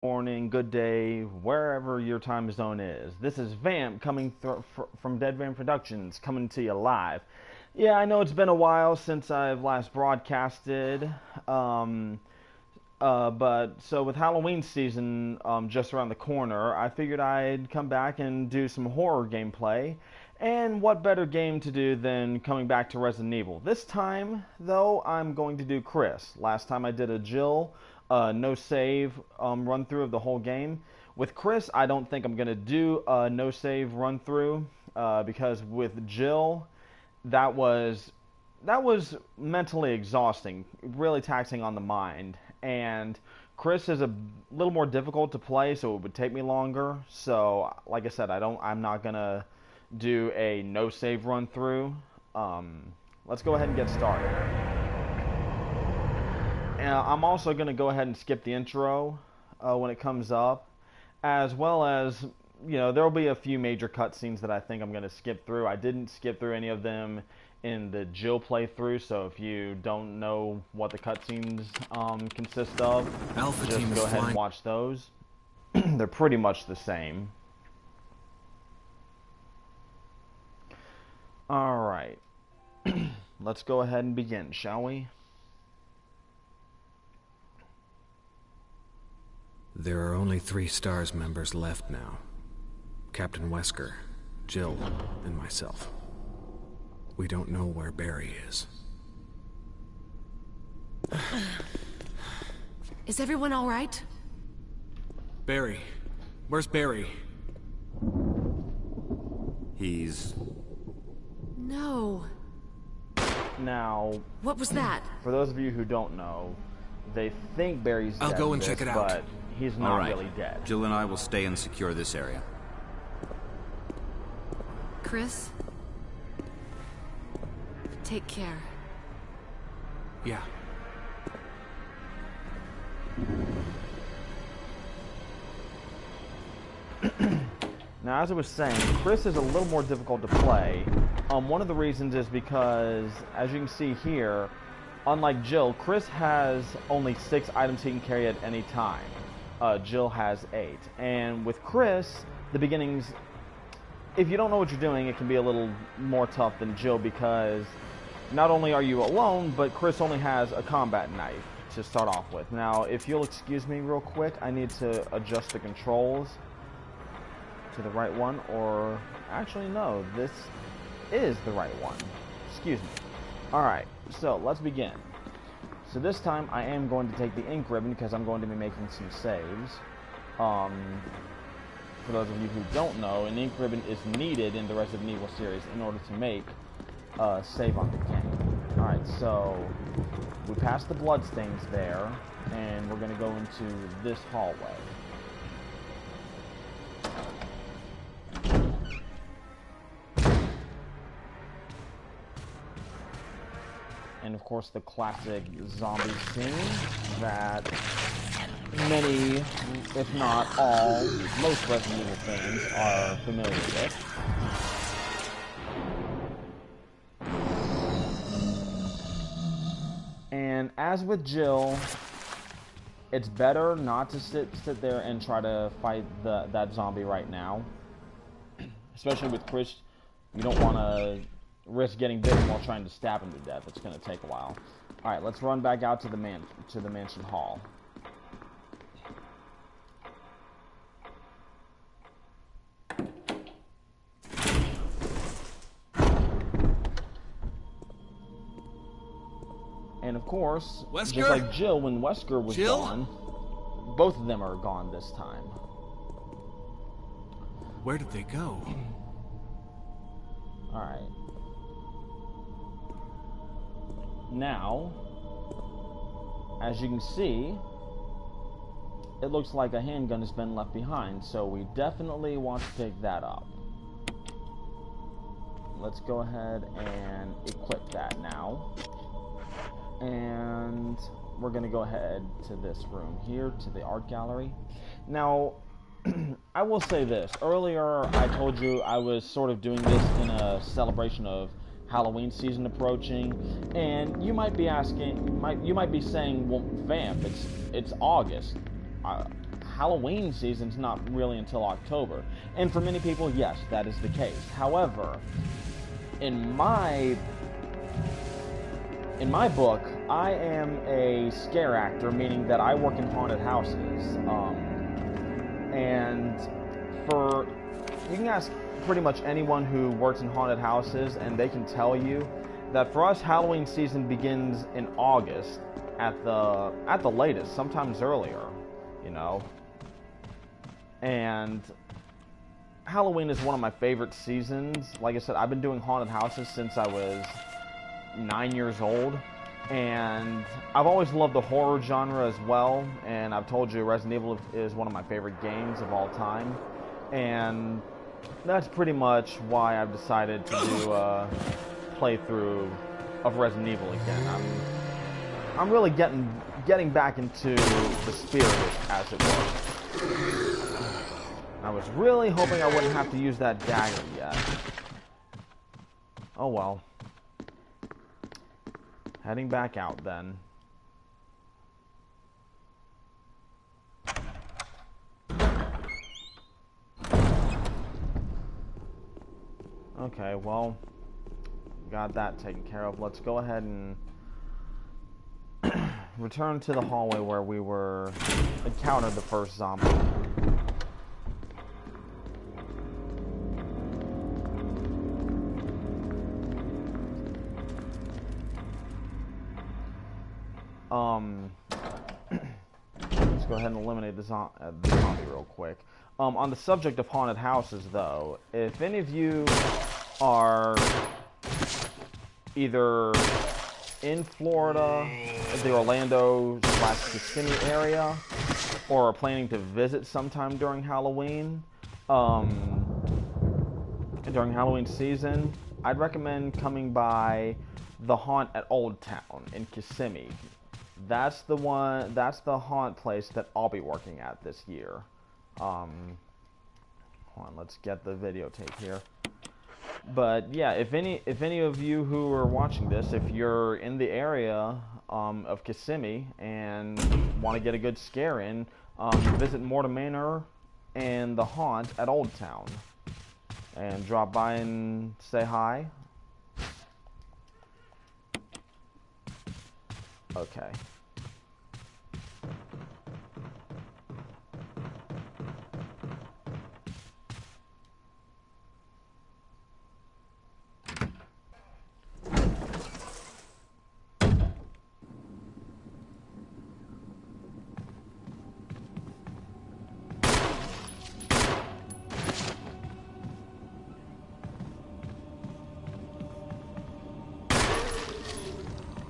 Morning, good day, wherever your time zone is. This is Vamp coming from Dead Vamp Productions, coming to you live. Yeah, I know it's been a while since I've last broadcasted, um, but so with Halloween season just around the corner, I figured I'd come back and do some horror gameplay. And what better game to do than coming back to Resident Evil? This time, though, I'm going to do Chris. Last time I did a Jill, no save run through of the whole game. With Chris, I don't think I'm going to do a no save run through because with Jill, that was that was mentally exhausting, really taxing on the mind. And Chris is a little more difficult to play, so it would take me longer. So, like I said, I'm not gonna do a no save run through. Let's go ahead and get started. And I'm also gonna go ahead and skip the intro when it comes up, as well as there will be a few major cutscenes that I think I'm gonna skip through. I didn't skip through any of them in the Jill playthrough, so if you don't know what the cutscenes consist of, Alpha just team go is ahead and flying. watch those. They're pretty much the same. Alright, let's go ahead and begin, shall we? There are only 3 STARS members left now. Captain Wesker, Jill, and myself. We don't know where Barry is. Is everyone all right? Barry? Where's Barry? He's... No. Now, What was that? for those of you who don't know, they think Barry's dead I'll go in and this, check it out. but he's All not right. really dead. Jill and I will stay and secure this area. Chris? Take care. Yeah. Now, as I was saying, Chris is a little more difficult to play. One of the reasons is because, as you can see here, unlike Jill, Chris has only 6 items he can carry at any time. Jill has 8. And with Chris, the beginnings, if you don't know what you're doing, it can be a little more tough than Jill because not only are you alone, but Chris only has a combat knife to start off with. Now, if you'll excuse me real quick, I need to adjust the controls to the right one, or actually no, this is the right one. Excuse me. Alright, so let's begin. So this time I am going to take the ink ribbon because I'm going to be making some saves. For those of you who don't know, an ink ribbon is needed in the Resident Evil series in order to make a save on the game. Alright, so we passed the bloodstains there, and we're going to go into this hallway. And of course the classic zombie scene that many, if not all, most Resident Evil fans are familiar with. And as with Jill, it's better not to sit there and try to fight that zombie right now. Especially with Chris, you don't want to risk getting bitten while trying to stab him to death. It's going to take a while. All right, let's run back out to the mansion hall. And of course, Wesker? just like Jill, when Wesker was Jill? gone, both of them are gone this time. Where did they go? All right. Now, as you can see, it looks like a handgun has been left behind, so we definitely want to pick that up. Let's go ahead and equip that now. And we're going to go ahead to this room here, to the art gallery. Now, I will say this. Earlier, I told you I was sort of doing this in a celebration of Halloween season approaching, and you might be asking, you might be saying, well, Vamp, it's August. Halloween season's not really until October. And for many people, yes, that is the case. However, in my book, I am a scare actor, meaning that I work in haunted houses. And you can ask pretty much anyone who works in haunted houses, and they can tell you that for us, Halloween season begins in August at the latest, sometimes earlier, you know. And Halloween is one of my favorite seasons. Like I said, I've been doing haunted houses since I was 9 years old, and I've always loved the horror genre as well. And I've told you Resident Evil is one of my favorite games of all time, and that's pretty much why I've decided to do a playthrough of Resident Evil again. I'm really getting back into the spirit, as it were. I was really hoping I wouldn't have to use that dagger yet. Oh well. Heading back out then. Okay, well, got that taken care of. Let's go ahead and return to the hallway where we encountered the first zombie. Let's go ahead and eliminate the zombie real quick. On the subject of haunted houses, though, if any of you are either in Florida, the Orlando/Kissimmee area, or are planning to visit sometime during Halloween, season, I'd recommend coming by the haunt at Old Town in Kissimmee. That's the haunt place that I'll be working at this year. Hold on, let's get the videotape here. But yeah, if any of you who are watching this, if you're in the area of Kissimmee and want to get a good scare in, visit Morta Manor and the haunt at Old Town, and drop by and say hi. Okay.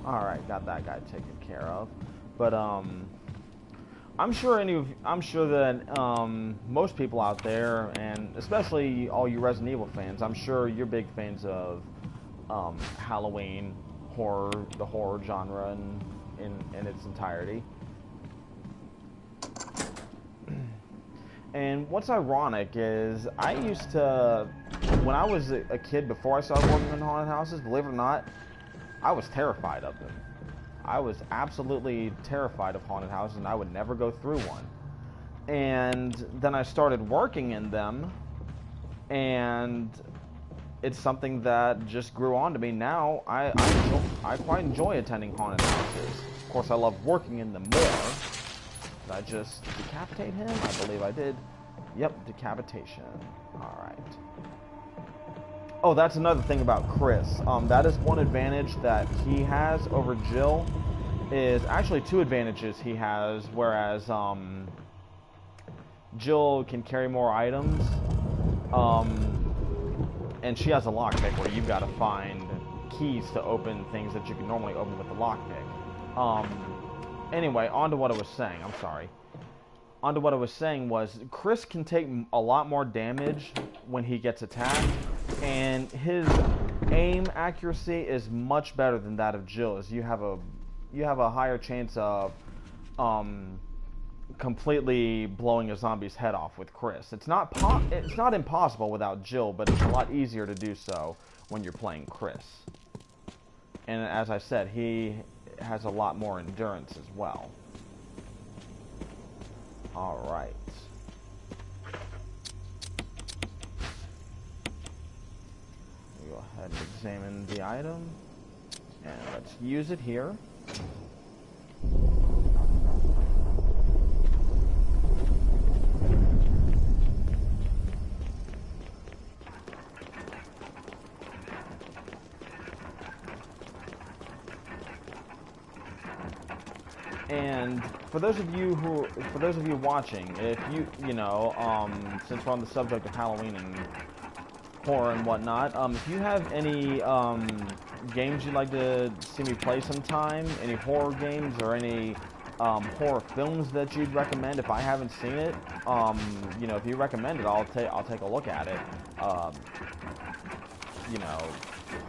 Alright, got that guy taken care of. But I'm sure that most people out there, and especially all you Resident Evil fans, I'm sure you're big fans of Halloween horror, the horror genre in its entirety. And what's ironic is I used to, when I was a kid before I started working in haunted houses, believe it or not, I was terrified of them. I was absolutely terrified of haunted houses, and I would never go through one. And then I started working in them, and it's something that just grew on to me. Now, I quite enjoy attending haunted houses. Of course, I love working in them more. Did I just decapitate him? I believe I did. Yep, decapitation. Alright. Oh, that's another thing about Chris. That is one advantage that he has over Jill. Is actually two advantages he has, whereas Jill can carry more items, and she has a lockpick where you've got to find keys to open things that you can normally open with the lockpick. Anyway, on to what I was saying. I'm sorry. On to what I was saying was Chris can take a lot more damage when he gets attacked, and his aim accuracy is much better than that of Jill's. You have a higher chance of completely blowing a zombie's head off with Chris. It's not impossible without Jill, but it's a lot easier to do so when you're playing Chris. And as I said, he has a lot more endurance as well. Alright. Go ahead and examine the item. And let's use it here. And for those of you watching, if since we're on the subject of Halloween and horror and whatnot, if you have any games you'd like to see me play sometime, any horror games or any horror films that you'd recommend, if I haven't seen it, if you recommend it, I'll take a look at it.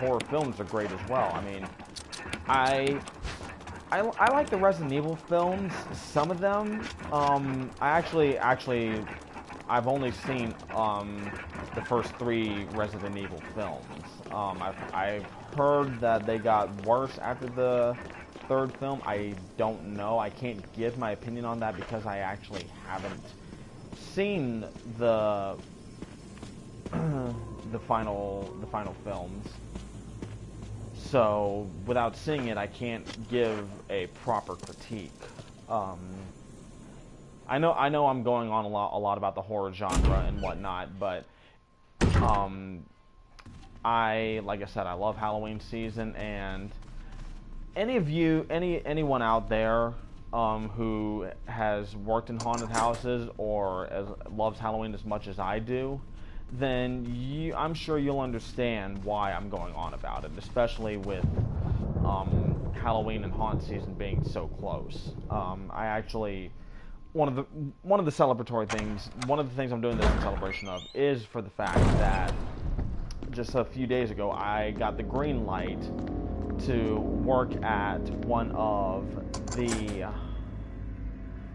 Horror films are great as well. I mean, I like the Resident Evil films, some of them. I've only seen the first 3 Resident Evil films. I've heard that they got worse after the 3rd film. I don't know. I can't give my opinion on that because I actually haven't seen the final films. So, without seeing it, I can't give a proper critique. I know I'm going on a lot about the horror genre and whatnot, but like I said, I love Halloween season, and anyone out there who has worked in haunted houses or loves Halloween as much as I do, then I'm sure you'll understand why I'm going on about it, especially with Halloween and haunt season being so close. I actually, one of the celebratory things, one of the things I'm doing this in celebration of is for the fact that just a few days ago I got the green light to work at one of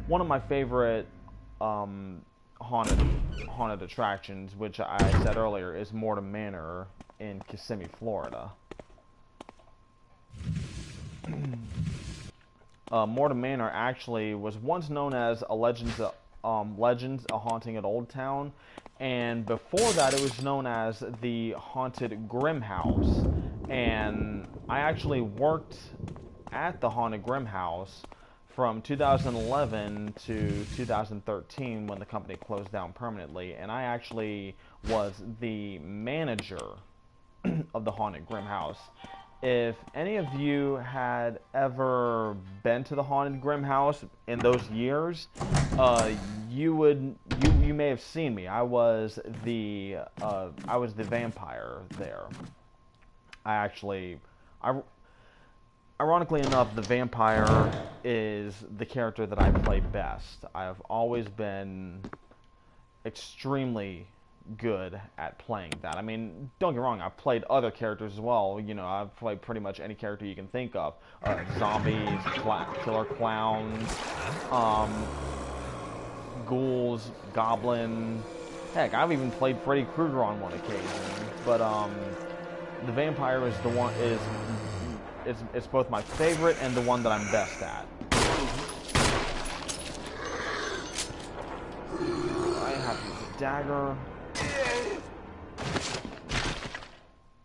my favorite haunted attractions, which I said earlier is Mortem Manor in Kissimmee, Florida. Mortem Manor actually was once known as a Legends, a Haunting at Old Town, and before that it was known as the Haunted Grimm House. And I actually worked at the Haunted Grimm House from 2011 to 2013 when the company closed down permanently, and I actually was the manager of the Haunted Grimm House. If any of you had ever been to the Haunted Grimm House in those years, you may have seen me. I was the vampire there. Ironically enough, the vampire is the character that I play best. I've always been extremely good at playing that. I mean, don't get me wrong, I've played other characters as well. I've played pretty much any character you can think of. Zombies, killer clowns, ghouls, goblin. Heck, I've even played Freddy Krueger on one occasion. But the vampire is the one it's both my favorite and the one that I'm best at. I have to use a dagger.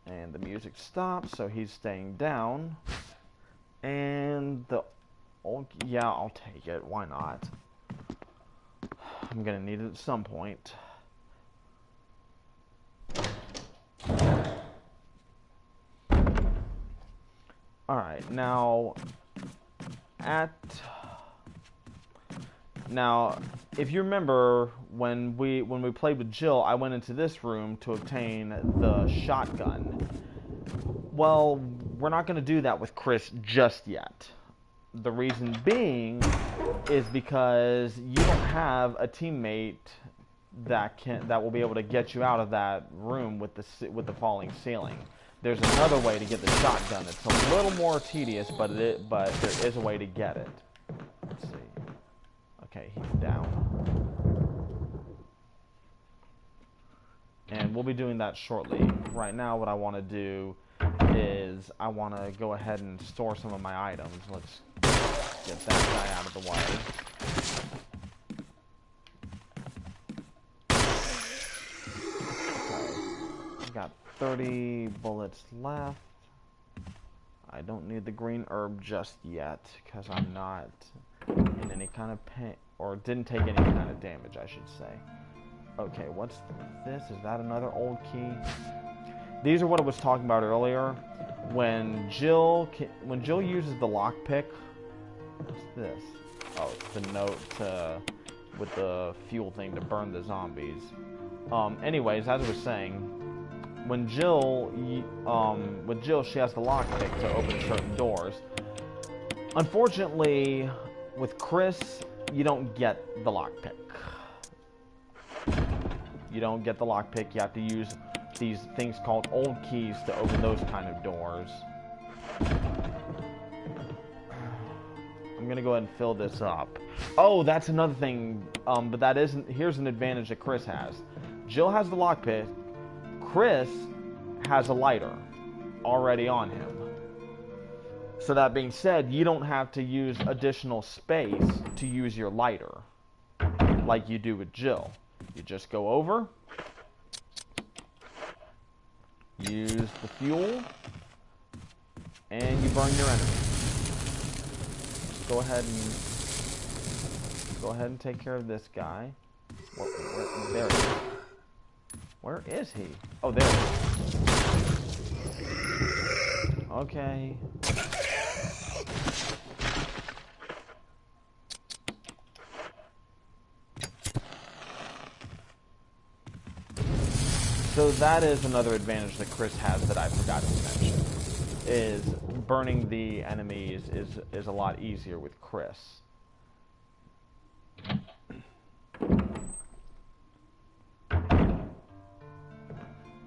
And the music stops, so he's staying down. And yeah, I'll take it. Why not? I'm gonna need it at some point. Alright, now if you remember when we played with Jill, I went into this room to obtain the shotgun. Well, we're not going to do that with Chris just yet. The reason being is because you don't have a teammate that will be able to get you out of that room with the falling ceiling. There's another way to get the shotgun. It's a little more tedious, but there is a way to get it. Let's see. Okay, he's down. And we'll be doing that shortly. Right now, what I want to do is I want to go ahead and store some of my items. Let's get that guy out of the way. got 30 bullets left. I don't need the green herb just yet, because I'm not in any kind of pain, or didn't take any kind of damage, I should say. Okay, what's this? Is that another old key? These are what I was talking about earlier. When Jill uses the lockpick, what's this? Oh, it's the note with the fuel thing to burn the zombies. Anyways, as I was saying, with Jill, she has the lockpick to open certain doors. Unfortunately, with Chris, you don't get the lockpick. You don't get the lockpick. You have to use these things called old keys to open those kind of doors. I'm gonna go ahead and fill this up. Oh, that's another thing. But that isn't. Here's an advantage that Chris has. Jill has the lockpick. Chris has a lighter already on him. So that being said, you don't have to use additional space to use your lighter like you do with Jill. You just go over, use the fuel, and you burn your enemy. Just go ahead and take care of this guy. There he is. Where is he? Oh, there he is. Okay. So that is another advantage that Chris has that I forgot to mention. Is burning the enemies is a lot easier with Chris.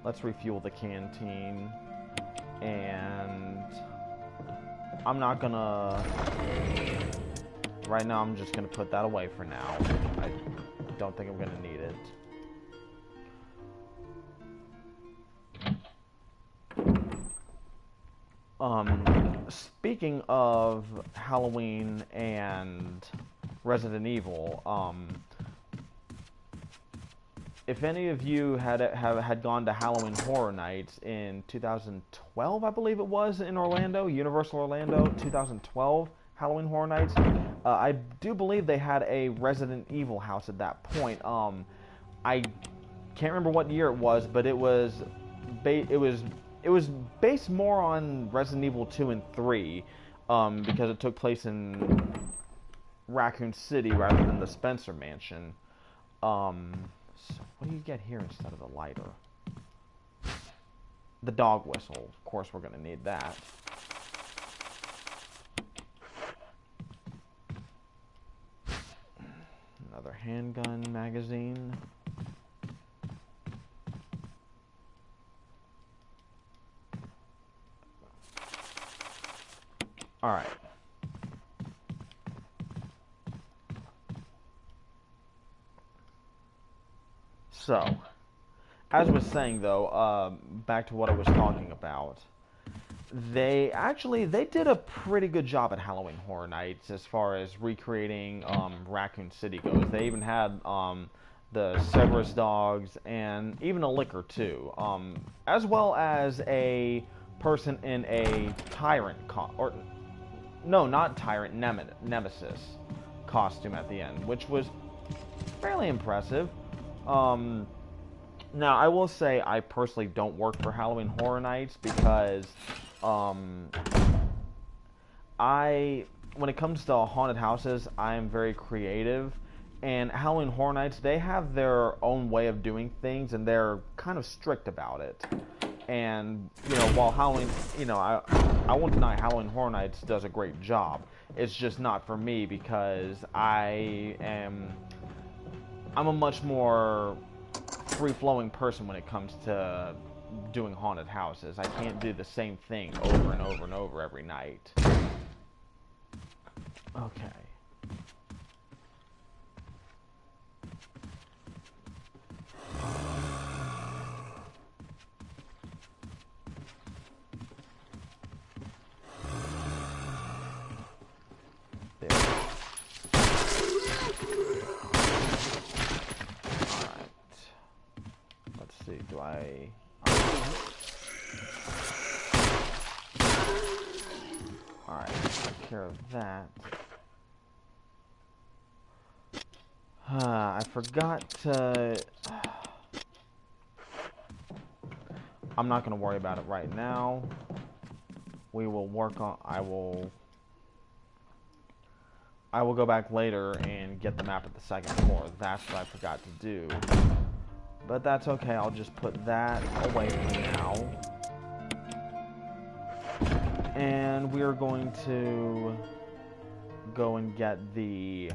Let's refuel the canteen. And I'm not gonna... Right now I'm just gonna put that away for now. I don't think I'm gonna need it. Speaking of Halloween and Resident Evil, if any of you had gone to Halloween Horror Nights in 2012, I believe it was, in Orlando, Universal Orlando, 2012 Halloween Horror Nights, I do believe they had a Resident Evil house at that point. I can't remember what year it was, but it was based more on Resident Evil 2 and 3, because it took place in Raccoon City rather than the Spencer Mansion. So what do you get here instead of the lighter? The dog whistle. Of course we're going to need that. Another handgun magazine. Alright. So, as I was saying though, back to what I was talking about, they did a pretty good job at Halloween Horror Nights as far as recreating Raccoon City goes. They even had the Cerberus dogs and even a licker too, as well as a person in a tyrant Nemesis costume at the end, which was fairly impressive. Now, I will say I personally don't work for Halloween Horror Nights because when it comes to haunted houses, I am very creative, and Halloween Horror Nights, they have their own way of doing things, and they're kind of strict about it. And, while Halloween, I won't deny Halloween Horror Nights does a great job. It's just not for me because I'm a much more free-flowing person when it comes to doing haunted houses. I can't do the same thing over and over and over every night. Okay. Alright, take care of that. I forgot to... I'm not going to worry about it right now. We will work on... I will go back later and get the map at the second floor. That's what I forgot to do. But that's okay. I'll just put that away for now. And we are going to go and get the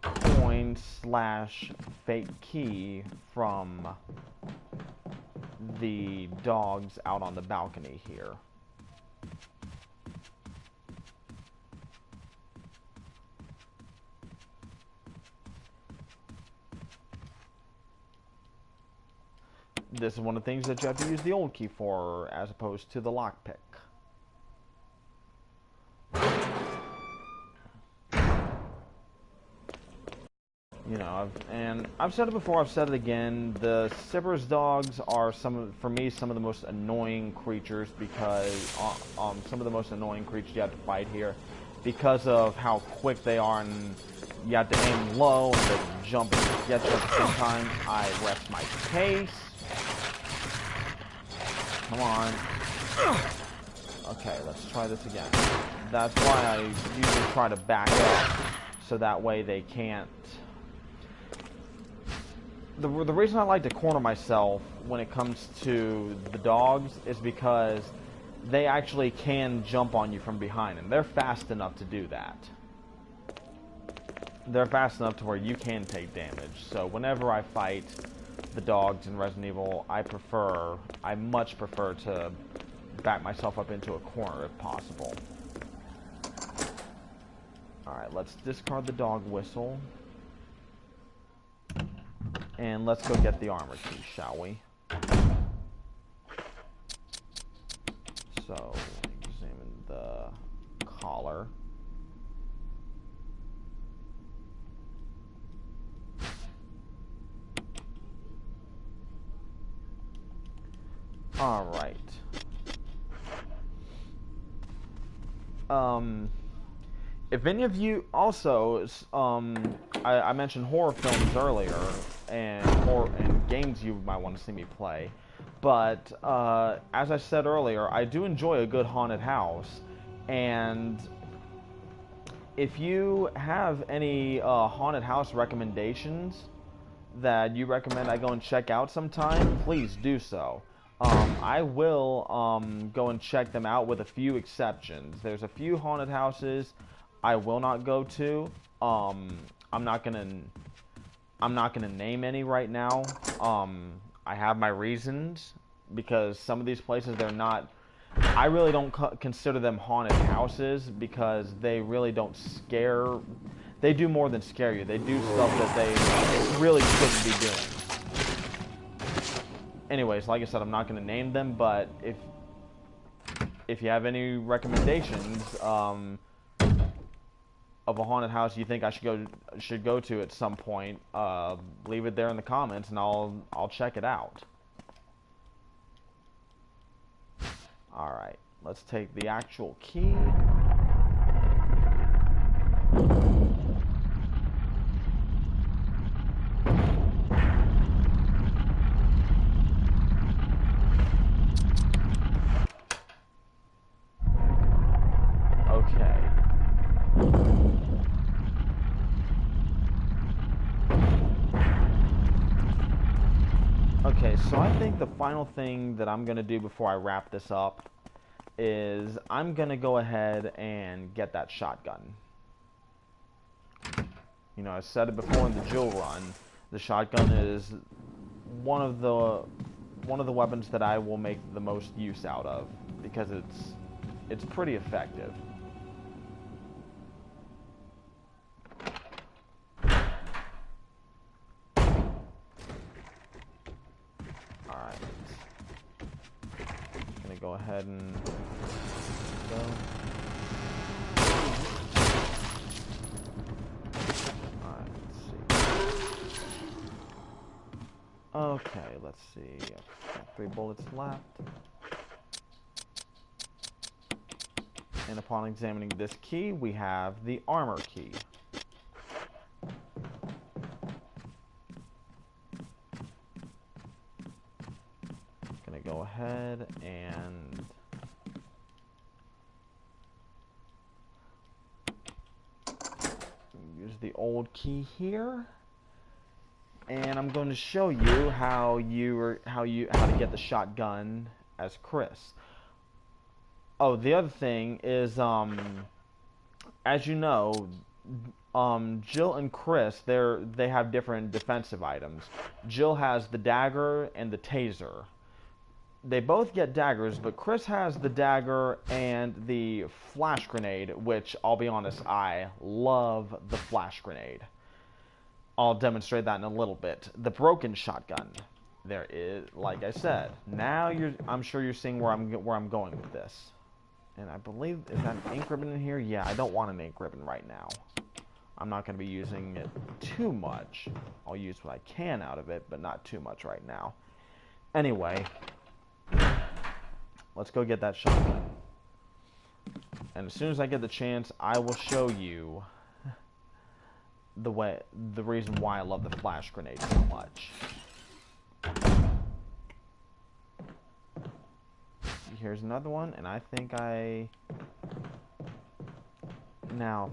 coin/fake key from the dogs out on the balcony here. This is one of the things that you have to use the old key for, as opposed to the lockpick. You know, I've said it before, I've said it again. The Sibbers dogs are for me, some of the most annoying creatures because some of the most annoying creatures you have to fight here because of how quick they are, and you have to aim low and they jump and get you at the same time. I rest my case. Come on. Okay, let's try this again. That's why I usually try to back up, so that way they can't... The reason I like to corner myself when it comes to the dogs is because they actually can jump on you from behind, and they're fast enough to do that. They're fast enough to where you can take damage. So whenever I fight the dogs in Resident Evil, I much prefer to back myself up into a corner if possible. Alright, let's discard the dog whistle. And let's go get the armor key, shall we? So, examine the collar. Alright. If any of you also, I mentioned horror films earlier, and games you might want to see me play, but as I said earlier, I do enjoy a good haunted house, and if you have any haunted house recommendations that you recommend I go and check out sometime, please do so. I will go and check them out with a few exceptions. There's a few haunted houses I will not go to. I'm not gonna name any right now. I have my reasons, because some of these places, they're not... I really don't consider them haunted houses, because they really don't scare... They do more than scare you. They do stuff that they really shouldn't be doing. Anyways, like I said, I'm not going to name them, but if you have any recommendations of a haunted house you think I should go to at some point, leave it there in the comments, and I'll check it out. All right, let's take the actual key. Okay, so I think the final thing that I'm going to do before I wrap this up is I'm going to go ahead and get that shotgun. You know, I said it before in the Jill run, the shotgun is one of the weapons that I will make the most use out of, because it's pretty effective. Go ahead and go. Alright, let's see. Okay, let's see. Got 3 bullets left. And upon examining this key, we have the armor key. Gonna go ahead and use the old key here. And I'm going to show you how to get the shotgun as Chris. Oh, the other thing is, as you know, Jill and Chris, they have different defensive items. Jill has the dagger and the taser. They both get daggers, but Chris has the dagger and the flash grenade, which, I'll be honest, I love the flash grenade. I'll demonstrate that in a little bit. The broken shotgun. There is, like I said. Now I'm sure you're seeing where I'm going with this. And I believe, is that an ink ribbon in here? Yeah, I don't want an ink ribbon right now. I'm not going to be using it too much. I'll use what I can out of it, but not too much right now. Anyway, let's go get that shotgun. And as soon as I get the chance, I will show you the reason why I love the flash grenade so much. Here's another one, and I think now,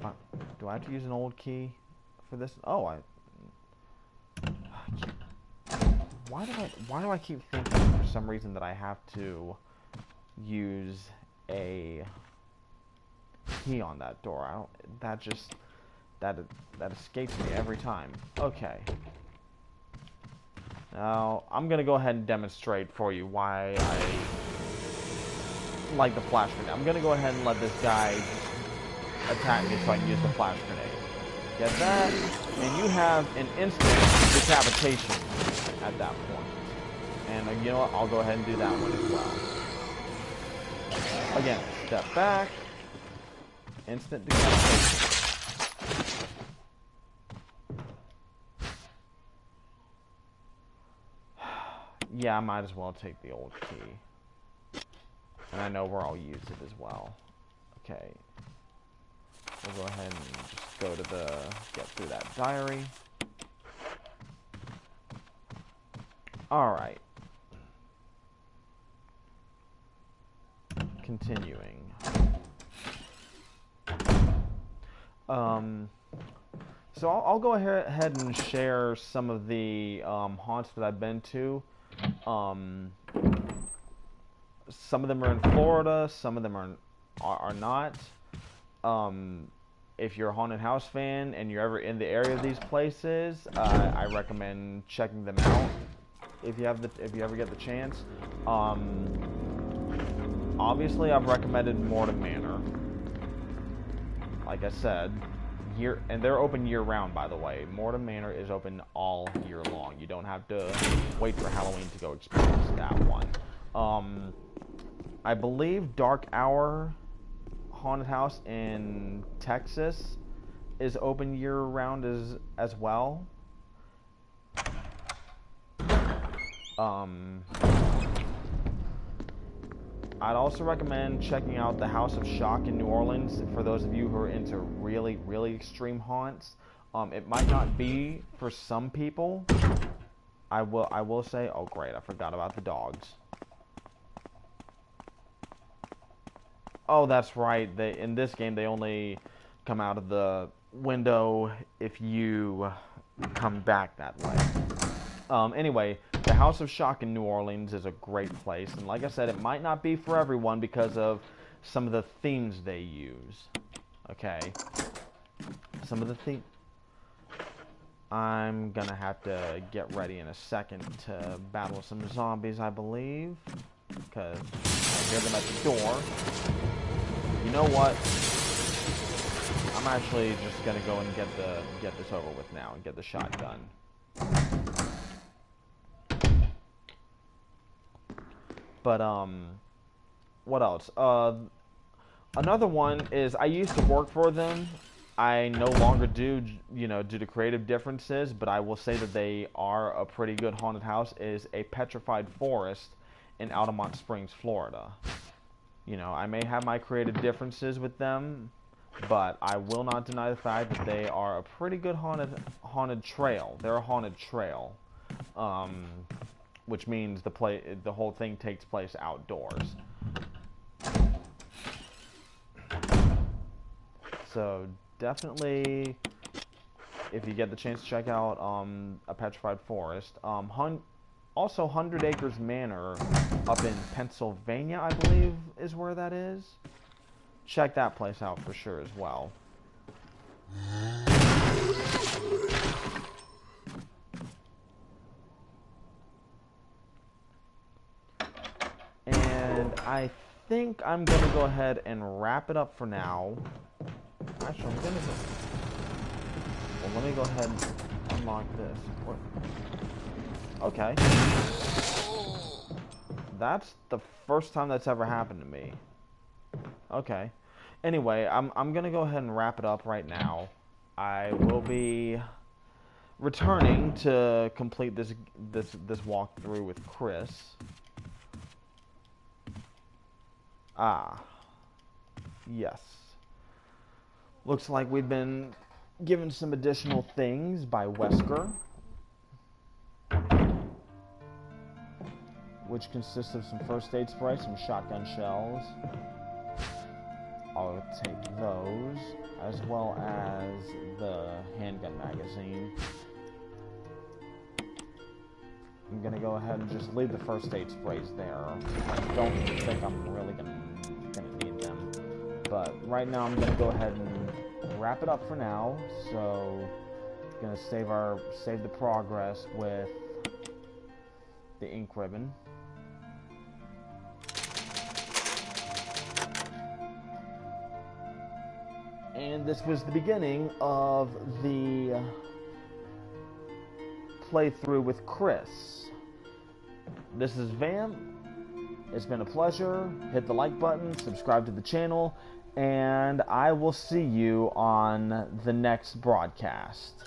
do I have to use an old key for this? Oh, why do I keep thinking for some reason that I have to use a key on that door? That escapes me every time. Okay. Now, I'm gonna go ahead and demonstrate for you why I like the flash grenade. I'm gonna go ahead and let this guy attack me so I can use the flash grenade. Get that, and you have an instant decapitation at that point. And you know what? I'll go ahead and do that one as well. Again, step back, instant decapitation. Yeah, I might as well take the old key. And I know where I'll use it as well. Okay. We'll go ahead and just go to get through that diary. Alright. Continuing. So I'll go ahead and share some of the haunts that I've been to. Some of them are in Florida, some of them are not. If you're a haunted house fan and you're ever in the area of these places, I recommend checking them out if you ever get the chance. Obviously, I've recommended Mortem Manor. Like I said, and they're open year-round, by the way. Mortem Manor is open all year long. You don't have to wait for Halloween to go experience that one. I believe Dark Hour Haunted House in Texas is open year-round as well. I'd also recommend checking out the House of Shock in New Orleans for those of you who are into really, really extreme haunts. It might not be for some people. I will say, oh great, I forgot about the dogs. Oh, that's right. In this game, they only come out of the window if you come back that way. Anyway, the House of Shock in New Orleans is a great place. And like I said, it might not be for everyone because of some of the themes they use. Okay. Some of the themes... I'm gonna have to get ready in a second to battle some zombies, I believe. Because I hear them at the door. You know what? I'm actually just gonna go and get this over with now and get the shotgun. But what else? Another one is I used to work for them I no longer do, due to creative differences, but I will say that they are a pretty good haunted house, is a petrified forest in Altamont Springs, Florida. I may have my creative differences with them, but I will not deny the fact that they are a pretty good haunted trail. They're a haunted trail, which means the whole thing takes place outdoors. So definitely, if you get the chance to check out a petrified forest, also 100 Acres Manor up in Pennsylvania, I believe, is where that is. Check that place out for sure as well. And I think I'm going to go ahead and wrap it up for now. Actually, I'm going to go... Well, let me go ahead and unlock this. Okay. That's the first time that's ever happened to me. Okay. Anyway, I'm gonna go ahead and wrap it up right now. I will be returning to complete this walkthrough with Chris. Ah. Yes. Looks like we've been given some additional things by Wesker, which consists of some first aid spray, some shotgun shells. I'll take those, as well as the handgun magazine. I'm gonna go ahead and just leave the first aid sprays there. I don't think I'm really gonna need them. But right now I'm gonna go ahead and wrap it up for now. So gonna save the progress with the ink ribbon. And this was the beginning of the playthrough with Chris. This is Vamp. It's been a pleasure. Hit the like button, subscribe to the channel, and I will see you on the next broadcast.